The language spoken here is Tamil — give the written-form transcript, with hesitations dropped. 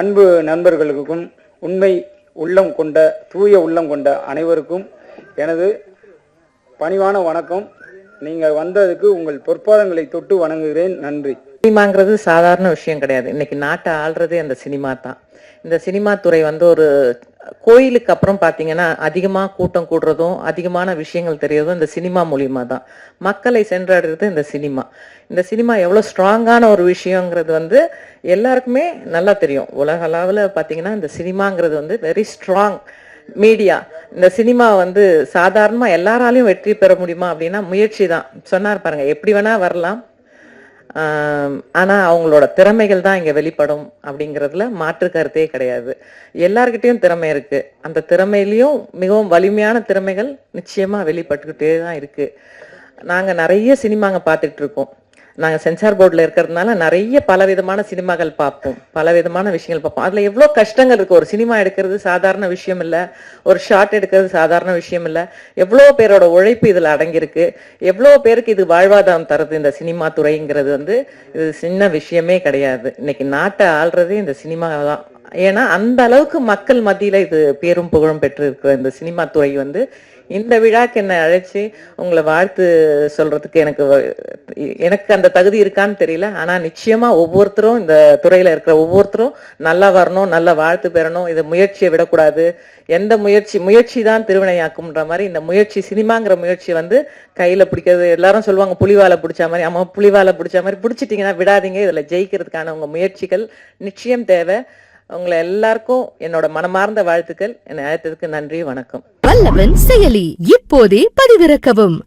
அன்பு நண்பர்களுக்கும் உண்மை உள்ளம் கொண்ட தூய உள்ளம் கொண்ட அனைவருக்கும் எனது பணிவான வணக்கம். நீங்கள் வந்ததுக்கு உங்கள் பொற்பாதங்களை தொட்டு வணங்குகிறேன். நன்றி. சினிமாங்கிறது சாதாரண விஷயம் கிடையாது. இன்னைக்கு நாட்டை ஆள்றதே அந்த சினிமா தான். இந்த சினிமா துறை ஒரு கோயிலுக்கு அப்புறம் பார்த்தீங்கன்னா அதிகமாக கூட்டம் கூடுறதும் அதிகமான விஷயங்கள் தெரியறதும் இந்த சினிமா மூலியமா தான். மக்களை சென்றடைறது இந்த சினிமா. இந்த சினிமா எவ்வளோ ஸ்ட்ராங்கான ஒரு விஷயங்கிறது எல்லாருக்குமே நல்லா தெரியும். உலக அளவில் பார்த்தீங்கன்னா இந்த சினிமாங்கிறது வெரி ஸ்ட்ராங் மீடியா. இந்த சினிமா சாதாரணமாக எல்லாராலையும் வெற்றி பெற முடியுமா அப்படின்னா முயற்சி தான். சொன்னார் பாருங்க, எப்படி வேணா வரலாம், ஆனா அவங்களோட திறமைகள் தான் இங்க வெளிப்படும் அப்படிங்கிறதுல மாற்று கருத்தே கிடையாது. எல்லார்கிட்டையும் திறமை இருக்கு. அந்த திறமையிலையும் மிகவும் வலிமையான திறமைகள் நிச்சயமா வெளிப்பட்டுக்கிட்டே தான் இருக்கு. நாங்க நிறைய சினிமாங்க பார்த்துட்டு இருக்கோம். நாங்கள் சென்சார் போர்டில் இருக்கிறதுனால நிறைய பலவிதமான சினிமாக்கள் பார்ப்போம், பலவிதமான விஷயங்கள் பார்ப்போம். அதில் எவ்வளோ கஷ்டங்கள் இருக்குது. ஒரு சினிமா எடுக்கிறது சாதாரண விஷயம் இல்லை, ஒரு ஷார்ட் எடுக்கிறது சாதாரண விஷயம் இல்லை. எவ்வளோ பேரோட உழைப்பு இதில் அடங்கியிருக்கு, எவ்வளோ பேருக்கு இது வாழ்வாதாரம் தருது. இந்த சினிமா துறைங்கிறது இது சின்ன விஷயமே கிடையாது. இன்னைக்கு நாட்டை ஆள்றதே இந்த சினிமா தான். ஏன்னா அந்த அளவுக்கு மக்கள் மத்தியில் இது பேரும் புகழும் பெற்று இருக்கிற இந்த சினிமா துறை இந்த விழாக்கு என்னை அழைச்சி உங்களை வாழ்த்து சொல்றதுக்கு எனக்கு அந்த தகுதி இருக்கான்னு தெரியல. ஆனா நிச்சயமா ஒவ்வொருத்தரும் இந்த துறையில இருக்கிற ஒவ்வொருத்தரும் நல்லா வரணும், நல்ல வாழ்த்து பெறணும். இதை முயற்சியை விடக்கூடாது. எந்த முயற்சி தான் திருவினையாக்கும்ன்ற மாதிரி இந்த முயற்சி, சினிமாங்கிற முயற்சி கையில பிடிக்கிறது. எல்லாரும் சொல்லுவாங்க புலிவாலை பிடிச்ச மாதிரி. ஆமா, புலிவாலை பிடிச்ச மாதிரி பிடிச்சிட்டீங்கன்னா விடாதீங்க. இதுல ஜெயிக்கிறதுக்கான உங்க முயற்சிகள் நிச்சயம் தேவை. உங்களை எல்லாருக்கும் என்னோட மனமார்ந்த வாழ்த்துக்கள். என்னை அழைத்ததுக்கு நன்றி, வணக்கம். வல்லவன் செயலி இப்போதே பதிவிறக்கவும்.